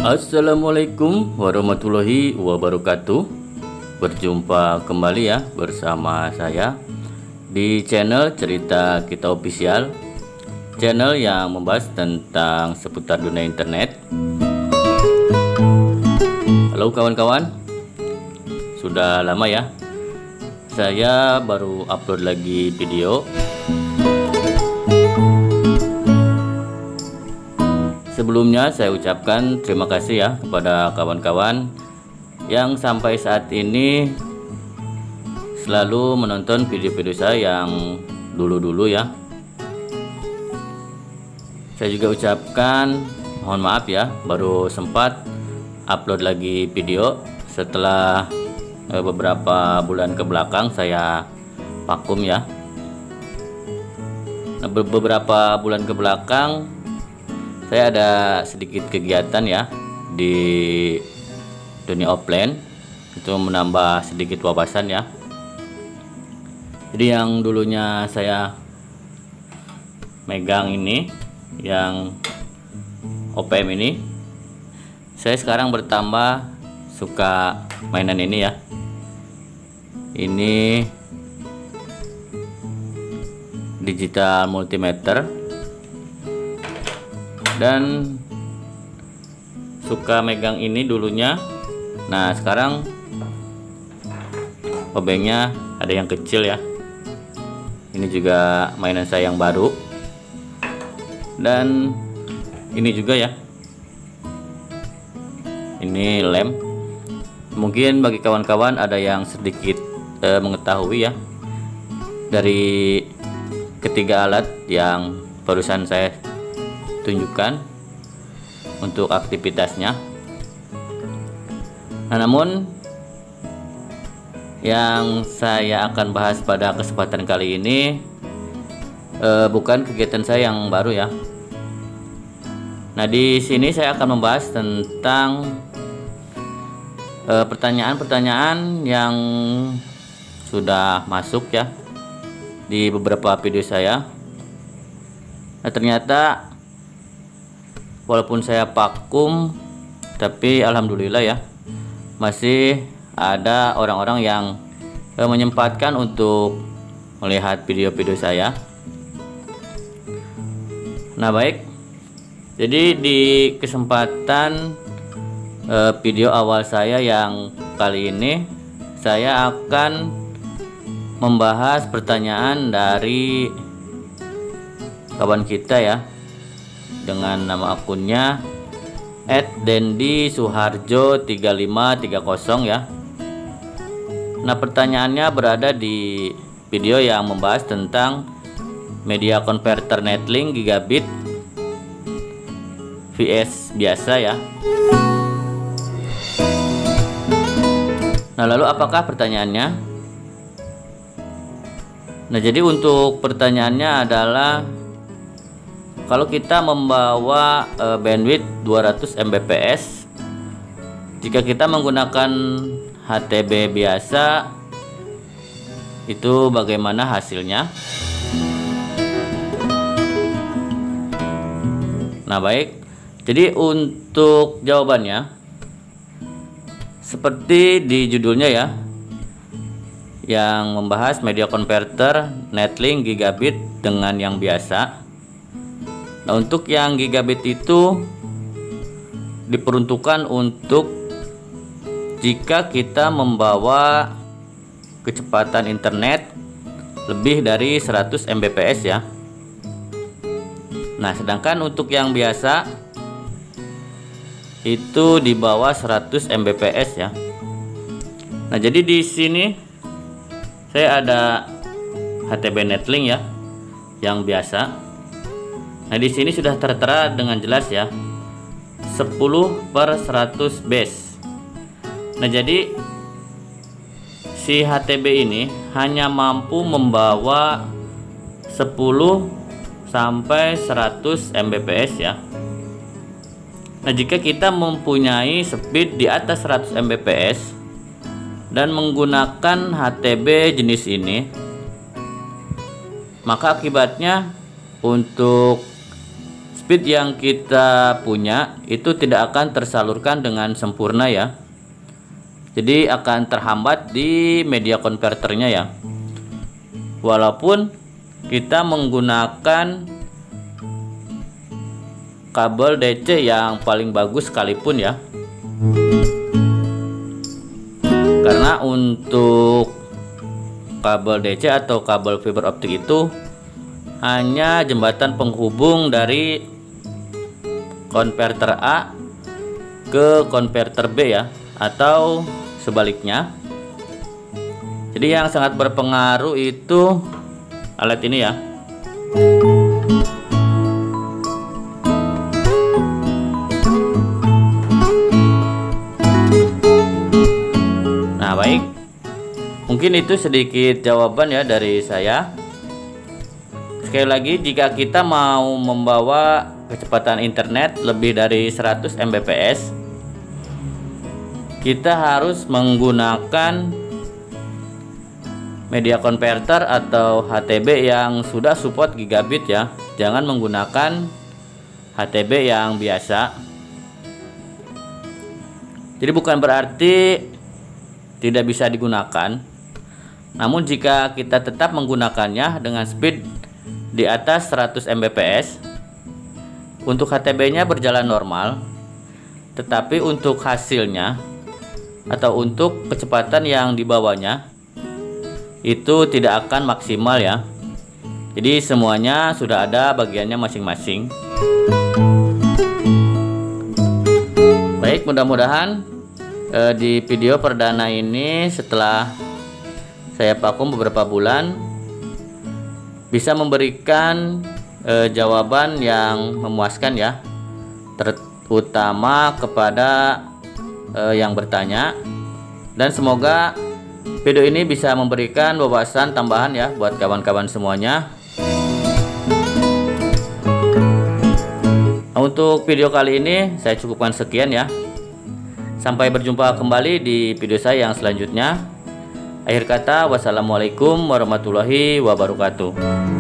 Assalamualaikum warahmatullahi wabarakatuh. Berjumpa kembali ya bersama saya di channel Cerita Kita Official, channel yang membahas tentang seputar dunia internet. Halo kawan-kawan, sudah lama ya saya baru upload lagi video. Sebelumnya saya ucapkan terima kasih ya kepada kawan-kawan yang sampai saat ini selalu menonton video-video saya yang dulu-dulu ya. Saya juga ucapkan mohon maaf ya, baru sempat upload lagi video setelah beberapa bulan ke belakang saya vakum ya. Nah, beberapa bulan ke belakang saya ada sedikit kegiatan ya di dunia offline, itu menambah sedikit wawasan ya. Jadi yang dulunya saya megang ini, yang OPM ini, saya sekarang bertambah suka mainan ini ya. Ini digital multimeter, dan suka megang ini dulunya. Nah sekarang obengnya ada yang kecil ya. Ini juga mainan saya yang baru, dan ini juga ya, ini lem. Mungkin bagi kawan-kawan ada yang sedikit mengetahui ya dari ketiga alat yang barusan saya tunjukkan untuk aktivitasnya. Nah, namun yang saya akan bahas pada kesempatan kali ini bukan kegiatan saya yang baru ya. Nah, di sini saya akan membahas tentang pertanyaan-pertanyaan yang sudah masuk ya di beberapa video saya. Nah, ternyata walaupun saya vakum, tapi alhamdulillah ya masih ada orang-orang yang menyempatkan untuk melihat video-video saya. Nah baik, jadi di kesempatan video awal saya yang kali ini, saya akan membahas pertanyaan dari kawan kita ya, dengan nama akunnya @dendy_suharjo3530 ya. Nah pertanyaannya berada di video yang membahas tentang media converter netlink gigabit vs biasa ya. Nah lalu apakah pertanyaannya? Nah jadi untuk pertanyaannya adalah, kalau kita membawa bandwidth 200 Mbps, jika kita menggunakan HTB biasa, itu bagaimana hasilnya? Nah baik, jadi untuk jawabannya seperti di judulnya ya, yang membahas media converter netlink gigabit dengan yang biasa. Nah untuk yang gigabit itu diperuntukkan untuk jika kita membawa kecepatan internet lebih dari 100 Mbps ya. Nah sedangkan untuk yang biasa itu di bawah 100 Mbps ya. Nah jadi di sini saya ada HTB netlink ya yang biasa. Nah di sini sudah tertera dengan jelas ya, 10/100 base. Nah jadi si HTB ini hanya mampu membawa 10 sampai 100 Mbps ya. Nah jika kita mempunyai speed di atas 100 Mbps dan menggunakan HTB jenis ini, maka akibatnya untuk speed yang kita punya itu tidak akan tersalurkan dengan sempurna ya. Jadi akan terhambat di media konverternya ya. Walaupun kita menggunakan kabel DC yang paling bagus sekalipun ya. Karena untuk kabel DC atau kabel fiber optik itu hanya jembatan penghubung dari konverter A ke konverter B ya, atau sebaliknya. Jadi yang sangat berpengaruh itu alat ini ya. Nah, baik. Mungkin itu sedikit jawaban ya dari saya. Sekali lagi, jika kita mau membawa kecepatan internet lebih dari 100 Mbps, kita harus menggunakan media converter atau HTB yang sudah support gigabit ya. Jangan menggunakan HTB yang biasa. Jadi bukan berarti tidak bisa digunakan. Namun jika kita tetap menggunakannya dengan speed di atas 100 Mbps, untuk HTB-nya berjalan normal, tetapi untuk hasilnya atau untuk kecepatan yang dibawanya itu tidak akan maksimal ya. Jadi semuanya sudah ada bagiannya masing-masing. Baik, mudah-mudahan di video perdana ini setelah saya vakum beberapa bulan bisa memberikan jawaban yang memuaskan ya, terutama kepada yang bertanya, dan semoga video ini bisa memberikan wawasan tambahan ya buat kawan-kawan semuanya. Nah, untuk video kali ini saya cukupkan sekian ya. Sampai berjumpa kembali di video saya yang selanjutnya. Akhir kata, wassalamualaikum warahmatullahi wabarakatuh.